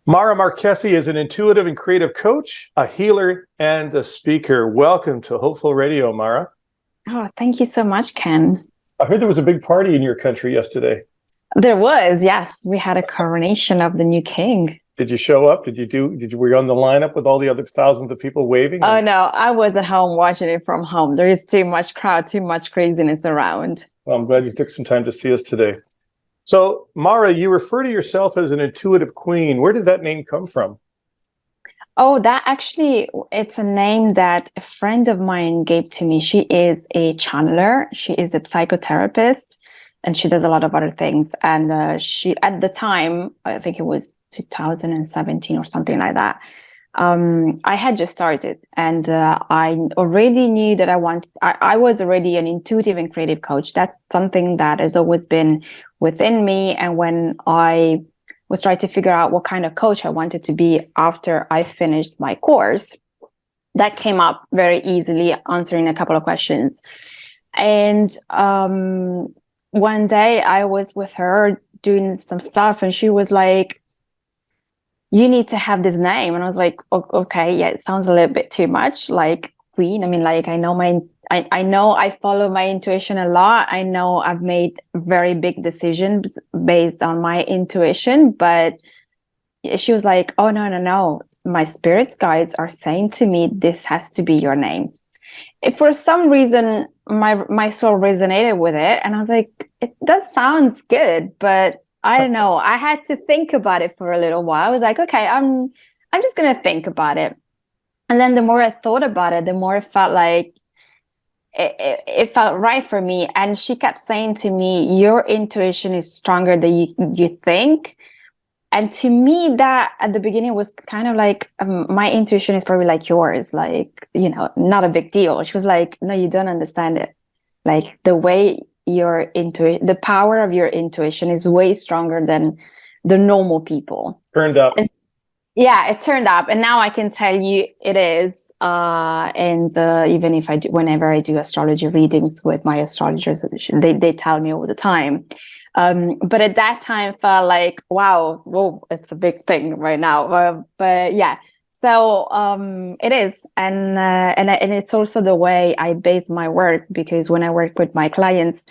Mara Marchesi is an intuitive and creative coach, a healer, and a speaker. Welcome to Hopeful Radio, Mara. Oh, thank you so much, Ken. I heard there was a big party in your country yesterday. There was, yes. We had a coronation of the new king. Did you show up? Were you on the lineup with all the other thousands of people waving? Oh, no, I was at home watching it from home. There is too much crowd, too much craziness around. Well, I'm glad you took some time to see us today. So, Mara, you refer to yourself as an intuitive queen. Where did that name come from? Oh, it's a name that a friend of mine gave to me. She is a channeler. She is a psychotherapist, and she does a lot of other things. And at the time, I think it was 2017 or something like that, I had just started, and I already knew that I was already an intuitive and creative coach. That's something that has always been within me. And when I was trying to figure out what kind of coach I wanted to be after I finished my course, that came up very easily, answering a couple of questions. And one day I was with her doing some stuff, and she was like, "You need to have this name." And I was like, "Okay, yeah, it sounds a little bit too much, like queen. I mean, like, I know I follow my intuition a lot. I know I've made very big decisions based on my intuition." But she was like, "Oh, no. My spirit guides are saying to me, this has to be your name." For some reason, my soul resonated with it. And I was like, that sounds good, but I don't know. I had to think about it for a little while. I was like, okay, I'm just going to think about it. And then the more I thought about it, the more it felt like it felt right for me. And she kept saying to me, your intuition is stronger than you think. And to me, that at the beginning was kind of like, my intuition is probably like yours, like, not a big deal. She was like, no, you don't understand it. Like, the way the power of your intuition is way stronger than the normal people. Turned up. Yeah, it turned up. And now I can tell you it is. Even if whenever I do astrology readings with my astrologers, they tell me all the time. But at that time felt like, wow, whoa, it's a big thing right now. But yeah, so it is. And it's also the way I base my work, because when I work with my clients,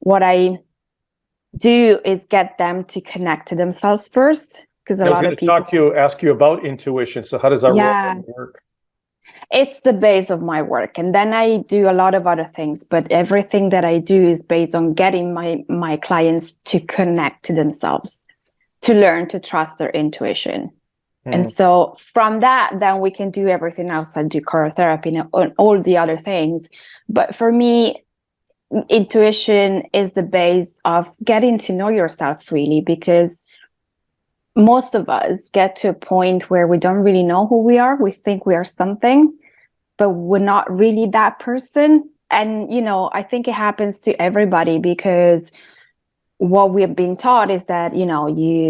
what I do is get them to connect to themselves first. Because a lot of people ask you about intuition. So how does that work? It's the base of my work. And then I do a lot of other things, but everything that I do is based on getting my clients to connect to themselves, to learn to trust their intuition. And so from that, then we can do everything else. I do chorotherapy and all the other things. But for me, intuition is the base of getting to know yourself, really, because most of us get to a point where we don't really know who we are. We think we are something, but we're not really that person. And, I think it happens to everybody, because what we've been taught is that, you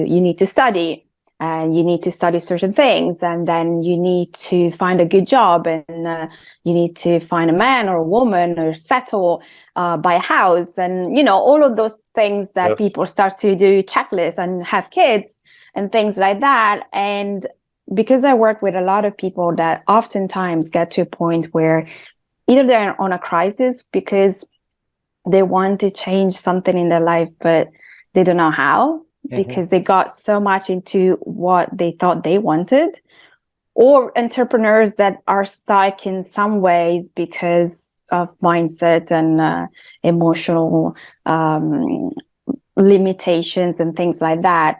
need to study, and you need to study certain things, and then you need to find a good job, and you need to find a man or a woman, or settle, buy a house, and, all of those things that people start to do checklists and have kids and things like that. And because I work with a lot of people that oftentimes get to a point where either they're on a crisis because they want to change something in their life, but they don't know how, because they got so much into what they thought they wanted, or entrepreneurs that are stuck in some ways because of mindset and emotional limitations and things like that.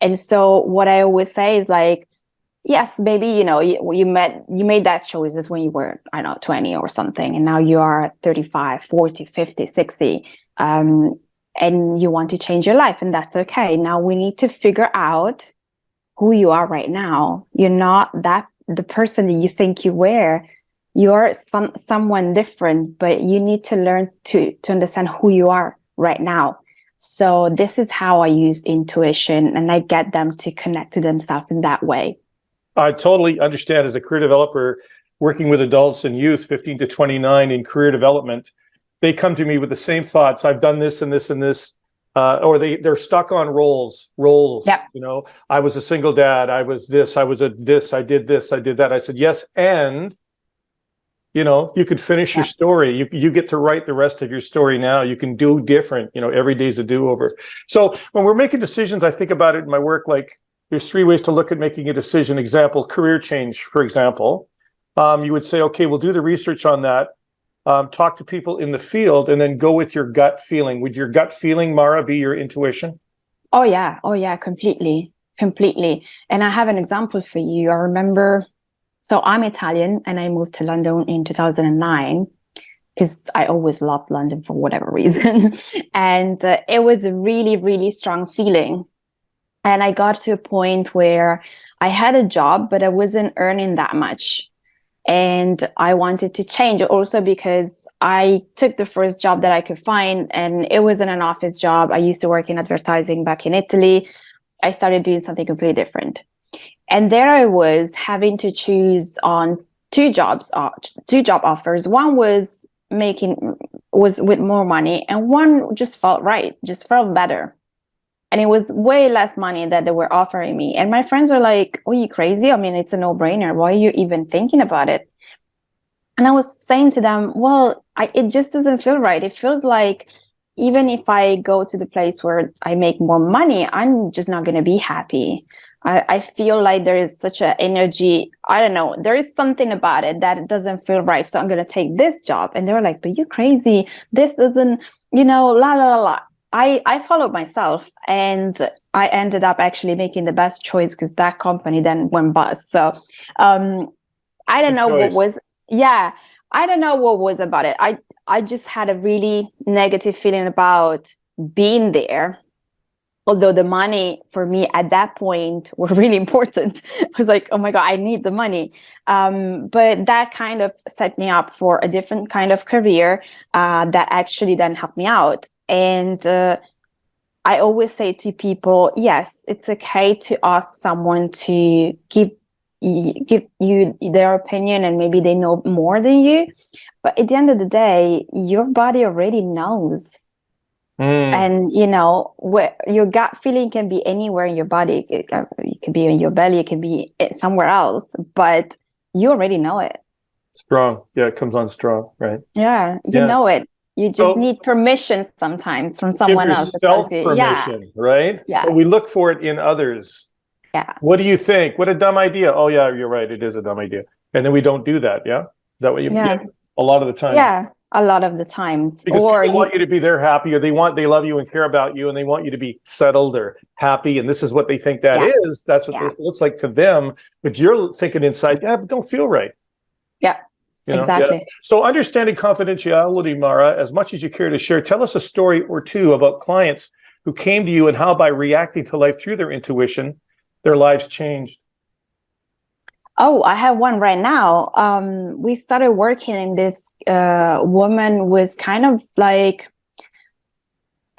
And so what I always say is like, yes, maybe, you made that choices when you were, 20 or something. And now you are 35, 40, 50, 60. And you want to change your life, and that's okay. Now we need to figure out who you are right now. You're not the person that you think you were. You're someone different, but you need to learn to understand who you are right now. So this is how I use intuition, and I get them to connect to themselves in that way. I totally understand. As a career developer working with adults and youth 15 to 29 in career development, they come to me with the same thoughts. I've done this and this and this. or they're stuck on roles. Yep. You know, I was a single dad. I was this. I was a this. I did this. I did that. I said yes, and you know, you could finish your story. You get to write the rest of your story now. You can do different. You know, every day's a do-over. So when we're making decisions, I think about it in my work like there's 3 ways to look at making a decision. Example, career change, for example. You would say, okay, we'll do the research on that. Talk to people in the field, and then go with your gut feeling. Would your gut feeling, Mara, be your intuition? Oh yeah, completely. And I have an example for you. I remember, so I'm Italian and I moved to London in 2009 because I always loved London for whatever reason. And it was a really, really strong feeling. And I got to a point where I had a job, but I wasn't earning that much. And I wanted to change also because I took the first job that I could find, and it wasn't an office job. I used to work in advertising back in Italy. I started doing something completely different. And there I was having to choose on two job offers. One was with more money, and one just felt right, just felt better. And it was way less money that they were offering me. And my friends are like, "Oh, you crazy? I mean, it's a no-brainer. Why are you even thinking about it?" And I was saying to them, well, it just doesn't feel right. It feels like even if I go to the place where I make more money, I'm just not going to be happy. I feel like there is such an energy. I don't know. There is something about it that it doesn't feel right. So I'm going to take this job. And they were like, but you're crazy. This isn't, la, la, la, la. I followed myself, and I ended up actually making the best choice because that company then went bust. So I don't know what was, I don't know what was about it. I just had a really negative feeling about being there. Although the money for me at that point were really important. I was like, oh my God, I need the money. But that kind of set me up for a different kind of career that actually then helped me out. And I always say to people, yes, it's okay to ask someone to give you their opinion, and maybe they know more than you. But at the end of the day, your body already knows. And where your gut feeling can be anywhere in your body. It can be in your belly, it can be somewhere else, but you already know it. Strong. Yeah, it comes on strong, right? Yeah, you know it. You just need permission sometimes from someone else. Self-permission, right? Yeah. But we look for it in others. Yeah. What do you think? What a dumb idea. Oh yeah, you're right. It is a dumb idea. And then we don't do that. Yeah. Is that what you mean? A lot of the time. Yeah. A lot of the times. Because people want you to be there happy, or they love you and care about you, and they want you to be settled or happy. And this is what they think that is. That's what it looks like to them. But you're thinking inside, but don't feel right. Yeah. Exactly. Yeah. So understanding confidentiality, Mara, as much as you care to share, tell us a story or two about clients who came to you and how by reacting to life through their intuition, their lives changed. Oh, I have one right now. We started working, and this woman was kind of like,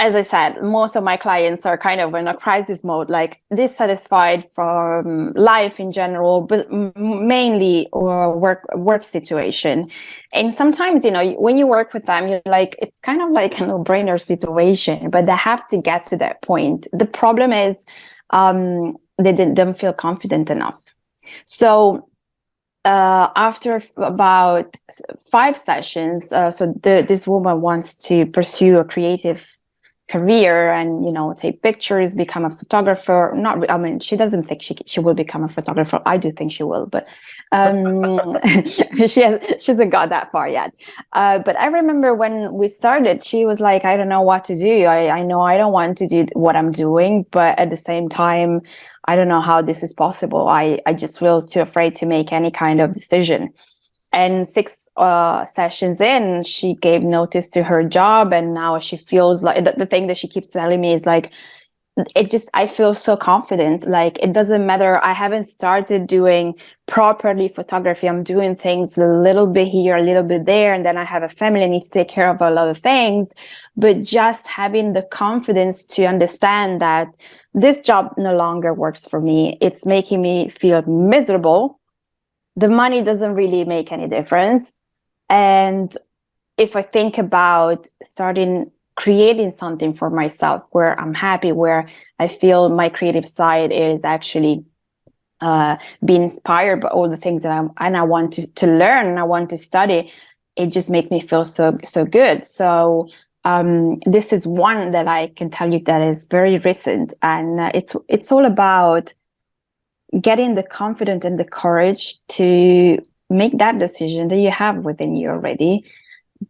as I said, most of my clients are kind of in a crisis mode, like dissatisfied from life in general, but mainly work situation. And sometimes, when you work with them, you're like, it's kind of like a no-brainer situation, but they have to get to that point. The problem is they don't feel confident enough. So after about 5 sessions, this woman wants to pursue a creative career and take pictures, become a photographer. She doesn't think she will become a photographer. I do think she will, but she hasn't got that far yet. But I remember when we started, she was like, I don't know what to do. I know I don't want to do what I'm doing, but at the same time, I don't know how this is possible. I just feel too afraid to make any kind of decision. And 6 sessions in, she gave notice to her job, and now she feels like the thing that she keeps telling me is like, I feel so confident. Like, it doesn't matter. I haven't started doing properly photography. I'm doing things a little bit here, a little bit there. And then I have a family. I need to take care of a lot of things. But just having the confidence to understand that this job no longer works for me. It's making me feel miserable. The money doesn't really make any difference. And if I think about starting creating something for myself where I'm happy, where I feel my creative side is actually being inspired by all the things that I want to learn and I want to study, it just makes me feel so good. So this is one that I can tell you that is very recent, and it's all about getting the confidence and the courage to make that decision that you have within you already,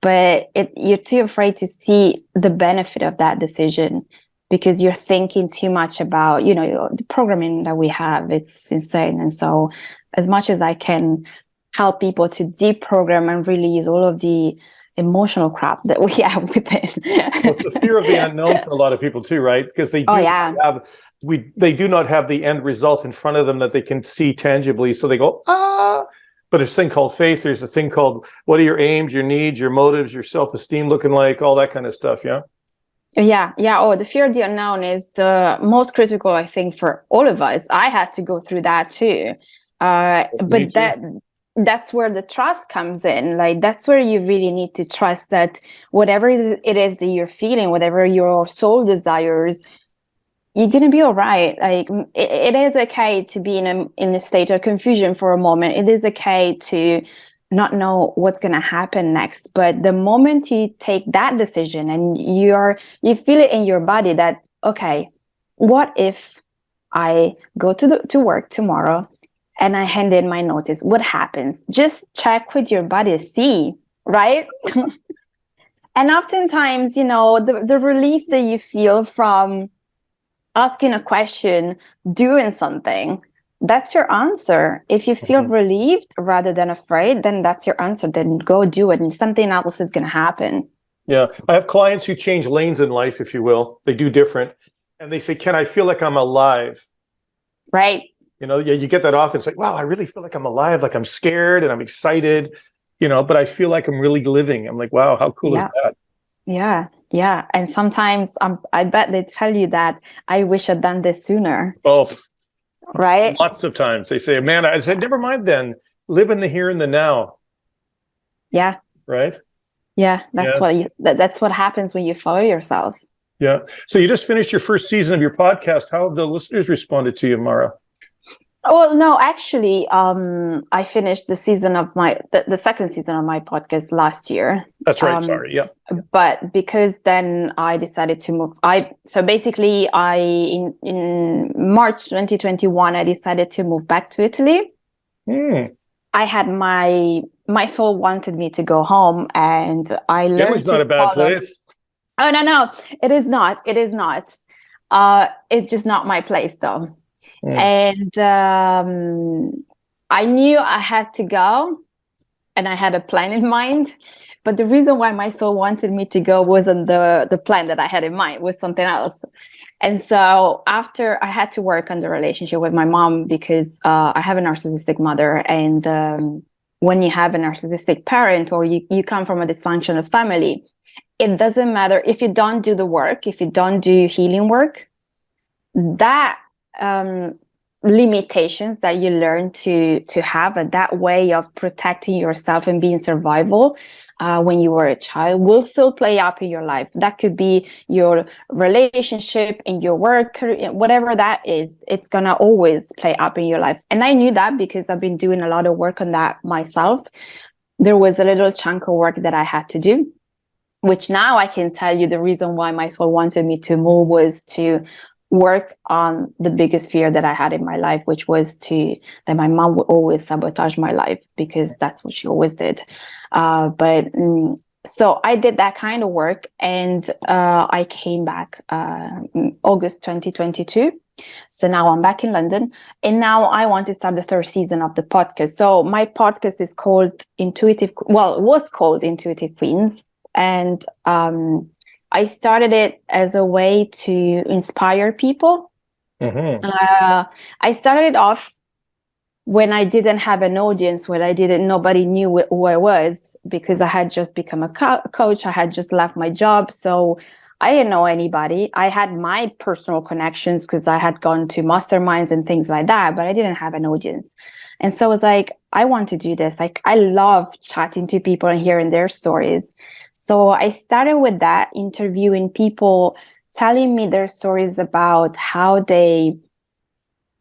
but you're too afraid to see the benefit of that decision because you're thinking too much about, the programming that we have. It's insane. And so as much as I can help people to deprogram and release all of the emotional crap that we have within. Well, it's the fear of the unknown for a lot of people too, right? Because they do not have the end result in front of them that they can see tangibly. So they go, but there's a thing called faith. There's a thing called, what are your aims, your needs, your motives, your self-esteem looking like, all that kind of stuff. Yeah. Yeah. Oh, the fear of the unknown is the most critical, I think, for all of us. I had to go through that too. But that's where the trust comes in. Like, that's where you really need to trust that whatever it is that you're feeling, whatever your soul desires, you're going to be all right. Like, it is okay to be in a state of confusion for a moment. It is okay to not know what's going to happen next. But the moment you take that decision and you feel it in your body that, okay, what if I go to work tomorrow and I hand in my notice? What happens? Just check with your body, see, right? And oftentimes, the relief that you feel from asking a question, doing something, that's your answer. If you feel relieved rather than afraid, then that's your answer. Then go do it, and something else is going to happen. Yeah. I have clients who change lanes in life, if you will. They do different. And they say, Ken, I feel like I'm alive. Right. You get that often. It's like, wow, I really feel like I'm alive. Like I'm scared and I'm excited, but I feel like I'm really living. I'm like, wow, how cool is that? Yeah. And sometimes I bet they tell you that I wish I'd done this sooner. Oh, right. Lots of times they say, man, I said, never mind then. Live in the here and the now. Yeah. Right. Yeah. That's what happens when you follow yourself. Yeah. So you just finished your first season of your podcast. How have the listeners responded to you, Mara? Well, no, actually, I finished the second season of my podcast last year. That's right. Sorry. Yeah. But because then I decided to move, in March 2021, I decided to move back to Italy. I had my soul wanted me to go home, and I learned. Italy's not a bad place. Oh, no, it is not. It is not. It's just not my place, though. And I knew I had to go, and I had a plan in mind. But the reason why my soul wanted me to go wasn't the plan that I had in mind, was something else. And so after I had to work on the relationship with my mom, because I have a narcissistic mother. And when you have a narcissistic parent, or you come from a dysfunctional family, it doesn't matter if you don't do the work, if you don't do healing work, that limitations that you learn to have, that way of protecting yourself and being survival when you were a child, will still play up in your life. That could be your relationship, in your work, whatever that is, it's gonna always play up in your life. And I knew that because I've been doing a lot of work on that myself. There was a little chunk of work that I had to do, which now I can tell you the reason why my soul wanted me to move was to work on the biggest fear that I had in my life, which was that my mom would always sabotage my life, because that's what she always did. So I did that kind of work, and I came back August 2022. So now I'm back in London, and now I want to start the third season of the podcast. So my podcast is called it was called Intuitive Queens. And I started it as a way to inspire people. I started it off when I didn't have an audience, when nobody knew who I was, because I had just become a coach. I had just left my job. So I didn't know anybody. I had my personal connections because I had gone to masterminds and things like that, but I didn't have an audience. And so I was like, I want to do this. Like, I love chatting to people and hearing their stories. So I started with that, interviewing people, telling me their stories about how they,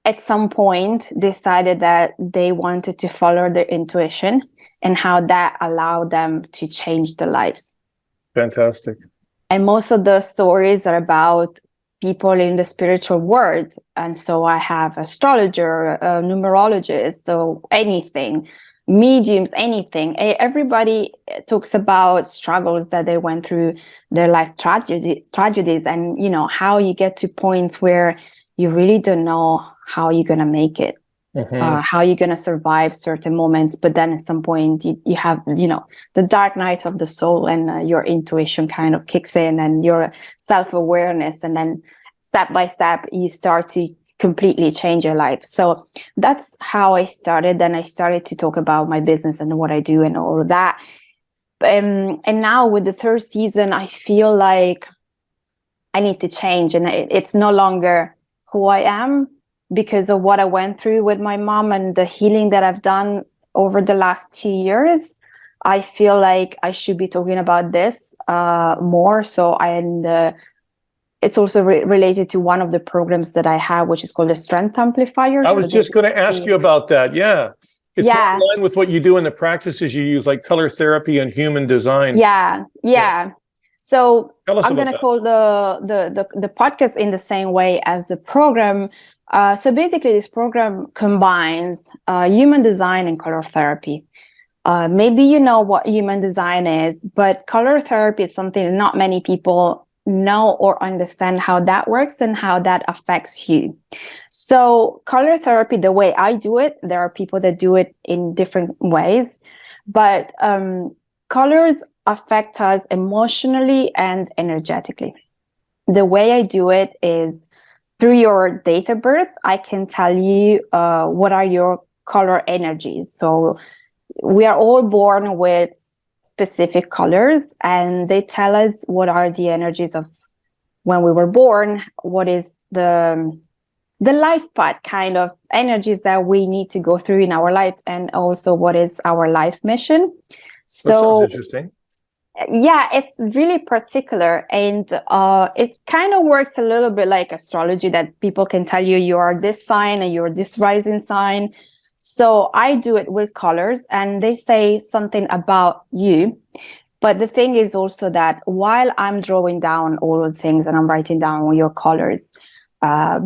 at some point, decided that they wanted to follow their intuition and how that allowed them to change their lives. Fantastic. And most of the stories are about people in the spiritual world. And so I have astrologer, a numerologist, so anything, mediums, anything. Everybody talks about struggles that they went through, their life tragedies, and you know how you get to points where you really don't know how you're gonna make it. How you're going to survive certain moments, but then at some point you have, you know, the dark night of the soul, and your intuition kind of kicks in, and your self-awareness, and then step by step you start to completely change your life. So that's how I started. Then I started to talk about my business and what I do and all of that. And now with the third season, I feel like I need to change, and it's no longer who I am, because of what I went through with my mom and the healing that I've done over the last 2 years. I feel like I should be talking about this more. So it's also related to one of the programs that I have, which is called the Strength Amplifier. I was just going to ask you about that. Yeah. It's more in line with what you do in the practices you use, like color therapy and human design. Yeah. So I'm going to call the podcast in the same way as the program. So basically, this program combines human design and color therapy. Maybe you know what human design is, but color therapy is something that not many people know or understand how that works and how that affects you. So color therapy, the way I do it, there are people that do it in different ways, but colors affect us emotionally and energetically. The way I do it is through your date of birth. I can tell you what are your color energies. So we are all born with specific colors, and they tell us what are the energies of when we were born, what is the life path kind of energies that we need to go through in our life, and also what is our life mission. So that sounds interesting. Yeah, it's really particular, and it kind of works a little bit like astrology, that people can tell you you are this sign and you're this rising sign. So I do it with colors, and they say something about you. But the thing is also that while I'm drawing down all of the things and I'm writing down all your colors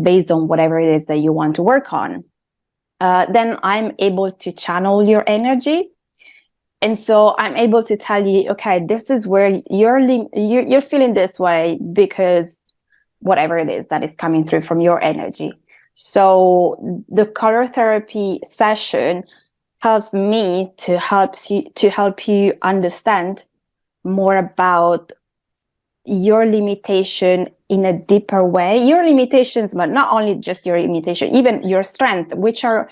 based on whatever it is that you want to work on, then I'm able to channel your energy. And so I'm able to tell you, okay, this is where you're feeling this way because whatever it is that is coming through from your energy. So the color therapy session helps me to help you understand more about your limitation in a deeper way. Your limitations, but not only just your limitation, even your strength, which are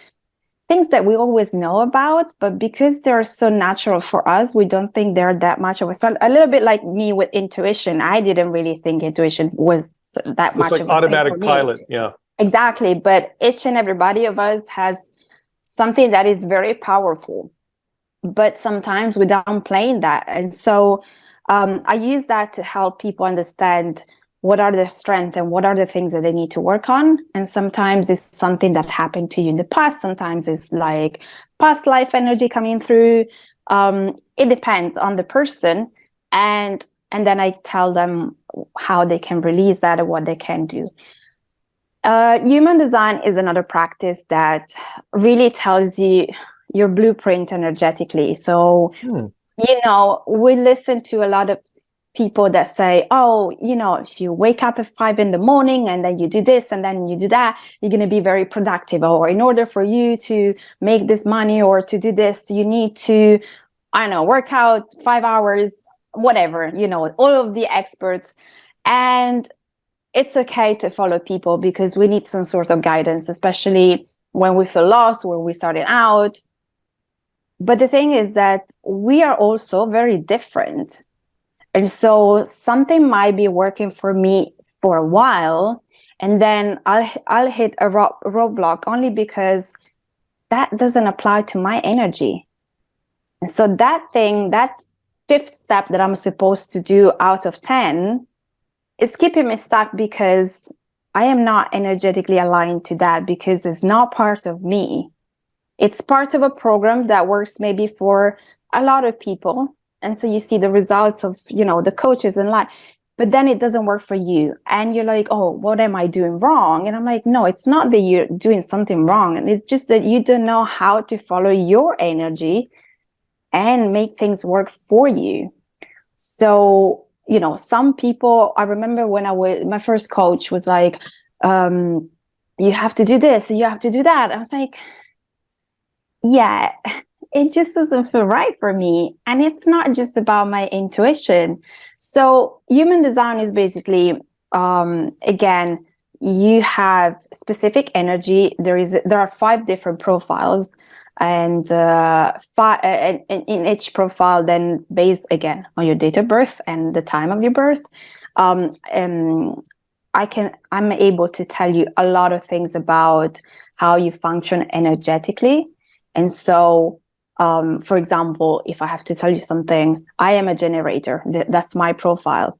things that we always know about, but because they're so natural for us, we don't think they're that much of a little bit like me with intuition. I didn't really think intuition was that much of an automatic pilot. Yeah, exactly. But each and everybody of us has something that is very powerful, but sometimes we downplay that. And so I use that to help people understand what are their strengths and what are the things that they need to work on. And sometimes it's something that happened to you in the past. Sometimes it's like past life energy coming through. It depends on the person. And then I tell them how they can release that and what they can do. Human design is another practice that really tells you your blueprint energetically. So, you know, we listen to a lot of people that say, oh, you know, if you wake up at 5 a.m. and then you do this and then you do that, you're going to be very productive. Or in order for you to make this money or to do this, you need to, I don't know, work out 5 hours, whatever, you know, all of the experts. And it's okay to follow people because we need some sort of guidance, especially when we feel lost, when we started out. But the thing is that we are also very different. And so something might be working for me for a while, and then I'll hit a roadblock only because that doesn't apply to my energy. And so that fifth step that I'm supposed to do out of 10 is keeping me stuck because I am not energetically aligned to that, because it's not part of me. It's part of a program that works maybe for a lot of people. And so you see the results of, the coaches and like, but then it doesn't work for you. And you're like, oh, what am I doing wrong? And I'm like, no, it's not that you're doing something wrong. And it's just that you don't know how to follow your energy and make things work for you. So, some people, I remember when my first coach was like, you have to do this, you have to do that. I was like, yeah, it just doesn't feel right for me. And it's not just about my intuition. So human design is basically, again, you have specific energy. There are 5 different profiles, and in each profile, then based again on your date of birth and the time of your birth, and I'm able to tell you a lot of things about how you function energetically. And so, for example, if I have to tell you something, I am a generator. That's my profile.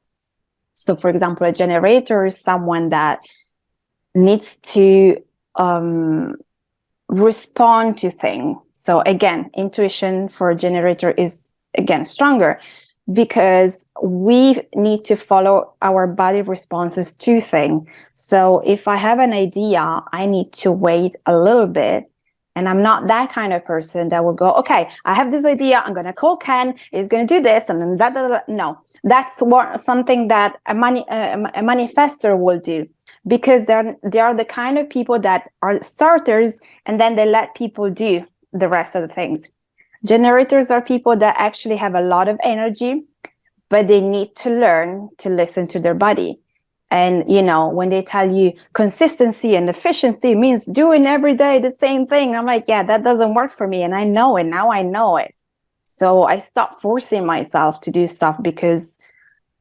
So, for example, a generator is someone that needs to respond to things. So again, intuition for a generator is, again, stronger, because we need to follow our body responses to things. So if I have an idea, I need to wait a little bit. And I'm not that kind of person that will go, okay, I have this idea, I'm going to call Ken, he's going to do this, and then that. No, that's something that a manifester will do, because they are the kind of people that are starters, and then they let people do the rest of the things. Generators are people that actually have a lot of energy, but they need to learn to listen to their body. And, when they tell you consistency and efficiency means doing every day the same thing, I'm like, yeah, that doesn't work for me. And I know it. Now I know it. So I stopped forcing myself to do stuff because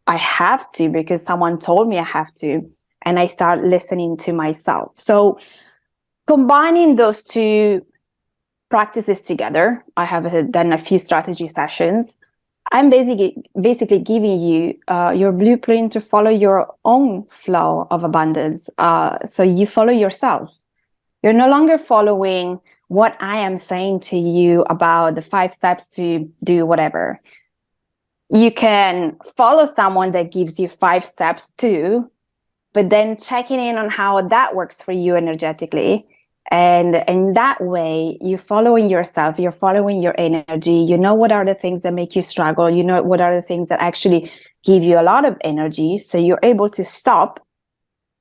I have to, because someone told me I have to. And I start listening to myself. So combining those 2 practices together, I have done a few strategy sessions. I'm basically giving you your blueprint to follow your own flow of abundance. So you follow yourself. You're no longer following what I am saying to you about the 5 steps to do whatever. You can follow someone that gives you 5 steps too, but then checking in on how that works for you energetically. And in that way, you're following yourself, you're following your energy. You know what are the things that make you struggle. You know what are the things that actually give you a lot of energy. So you're able to stop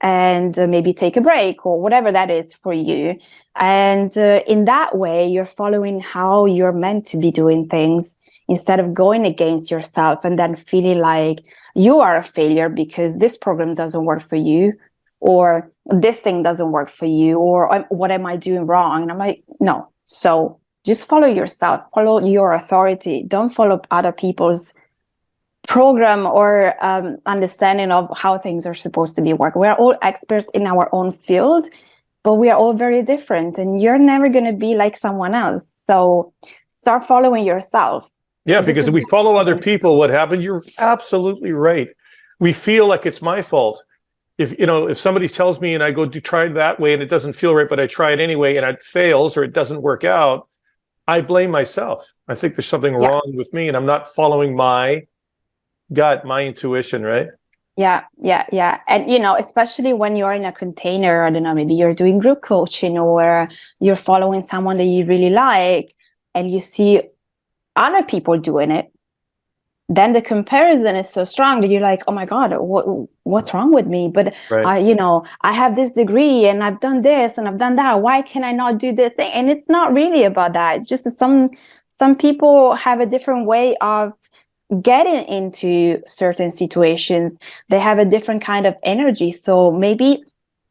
and maybe take a break or whatever that is for you. And in that way, you're following how you're meant to be doing things, instead of going against yourself and then feeling like you are a failure because this program doesn't work for you, or this thing doesn't work for you, or what am I doing wrong? And I'm like, no. So just follow yourself, follow your authority. Don't follow other people's program or understanding of how things are supposed to be working. We're all experts in our own field, but we are all very different, and you're never going to be like someone else. So start following yourself. Yeah, because if we follow other people, what happens? You're absolutely right. We feel like it's my fault. If somebody tells me and I go to try it that way and it doesn't feel right, but I try it anyway and it fails or it doesn't work out, I blame myself. I think there's something wrong with me and I'm not following my gut, my intuition, right? Yeah. And, especially when you're in a container, I don't know, maybe you're doing group coaching or you're following someone that you really like and you see other people doing it, then the comparison is so strong that you're like, oh my God, what's wrong with me? But right. I have this degree and I've done this and I've done that. Why can I not do this thing? And it's not really about that. Just some people have a different way of getting into certain situations. They have a different kind of energy. So maybe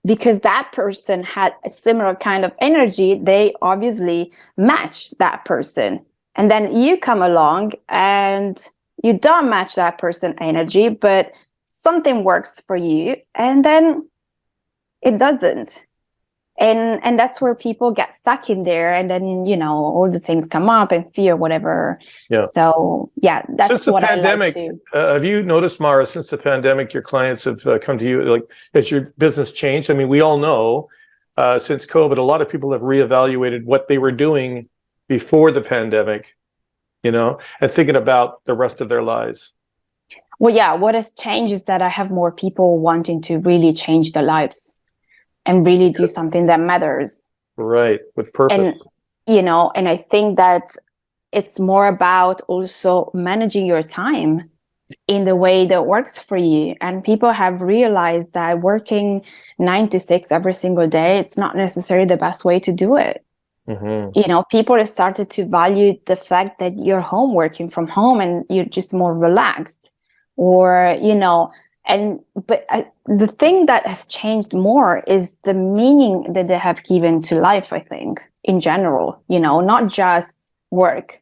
because that person had a similar kind of energy, they obviously match that person. And then you come along and you don't match that person's energy, but something works for you, and then it doesn't. and that's where people get stuck in there, and then all the things come up and fear, whatever. Yeah. So yeah, that's since the what pandemic, I like to. have you noticed, Mara, since the pandemic, your clients have come to you, like, has your business changed? I mean, we all know since COVID, a lot of people have reevaluated what they were doing before the pandemic, and thinking about the rest of their lives. Well, yeah, what has changed is that I have more people wanting to really change their lives and really do something that matters. Right, with purpose. And I think that it's more about also managing your time in the way that works for you. And people have realized that working 9 to 6 every single day, it's not necessarily the best way to do it. People have started to value the fact that you're home, working from home, and you're just more relaxed. Or, but the thing that has changed more is the meaning that they have given to life, I think, in general, not just work,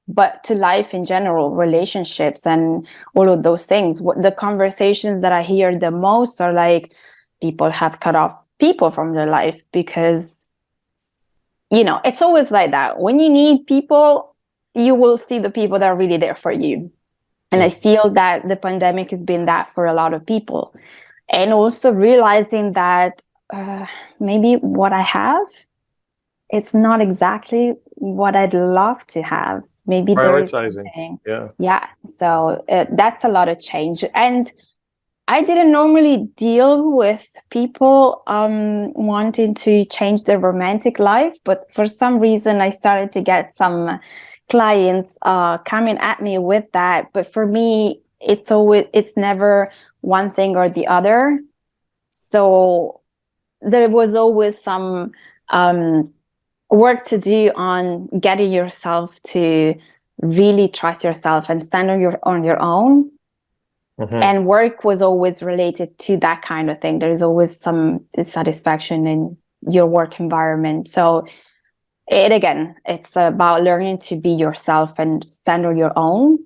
but to life in general, relationships and all of those things. What the conversations that I hear the most are like, people have cut off people from their life because, it's always like that. When you need people, you will see the people that are really there for you. And I feel that the pandemic has been that for a lot of people. And also realizing that maybe what I have, it's not exactly what I'd love to have. Maybe there is something. Yeah. So that's a lot of change. And I didn't normally deal with people wanting to change their romantic life, but for some reason I started to get some clients coming at me with that. But for me, it's never one thing or the other. So there was always some work to do on getting yourself to really trust yourself and stand on your own. And work was always related to that kind of thing. There's always some dissatisfaction in your work environment. So it's about learning to be yourself and stand on your own,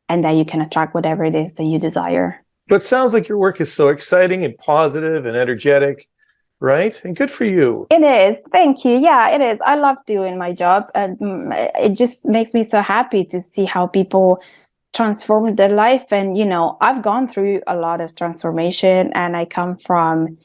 and that you can attract whatever it is that you desire. But it sounds like your work is so exciting and positive and energetic, right? And good for you. It is. Thank you. Yeah, it is. I love doing my job. And it just makes me so happy to see how people transform their life. And, I've gone through a lot of transformation, and I come from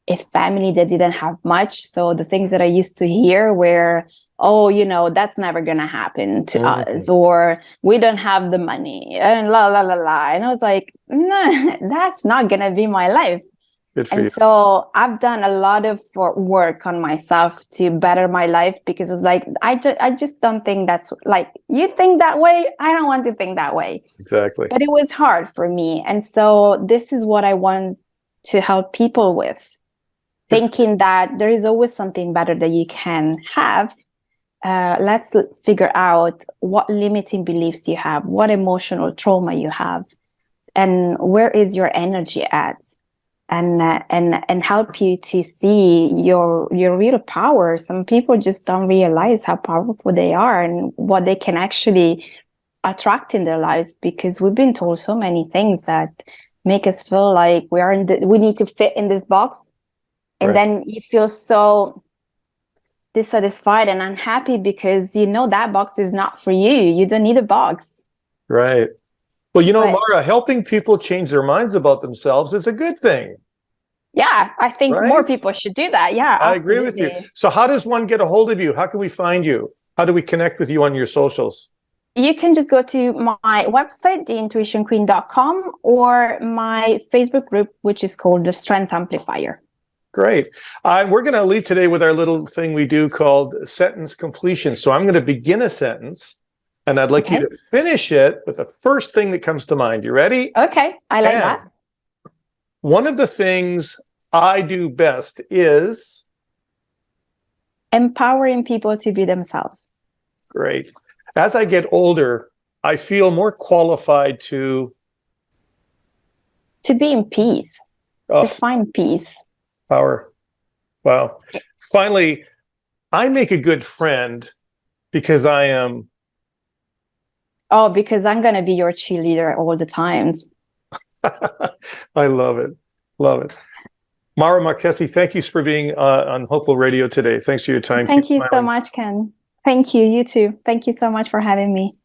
a family that didn't have much. So the things that I used to hear were, oh, that's never going to happen to us, or we don't have the money, and la, la, la, la. And I was like, nah, that's not going to be my life. Good for you. So I've done a lot of work on myself to better my life, because it's like, I just don't think that's like, you think that way. I don't want to think that way. Exactly. But it was hard for me. And so this is what I want to help people with, thinking that there is always something better that you can have. Let's figure out what limiting beliefs you have, what emotional trauma you have, and where is your energy at. And help you to see your real power. Some people just don't realize how powerful they are and what they can actually attract in their lives, because we've been told so many things that make us feel like we need to fit in this box, and then you feel so dissatisfied and unhappy because that box is not for you. You don't need a box. Right. Well, Mara, helping people change their minds about themselves is a good thing. Yeah, I think more people should do that. Yeah, I agree with you. So how does one get a hold of you? How can we find you? How do we connect with you on your socials? You can just go to my website, theintuitionqueen.com, or my Facebook group, which is called The Strength Amplifier. Great. We're going to leave today with our little thing we do called sentence completion. So I'm going to begin a sentence, and I'd like you to finish it with the first thing that comes to mind. You ready? Okay, I like that. One of the things I do best is empowering people to be themselves. Great. As I get older, I feel more qualified to be in peace, to find peace. Power. Wow. Finally, I make a good friend because I am. Oh, because I'm going to be your cheerleader all the time. I love it. Love it. Mara Marchesi, thank you for being on Hopeful Radio today. Thanks for your time. Thank Keep you so smiling. much, Ken. Thank you. You too. Thank you so much for having me.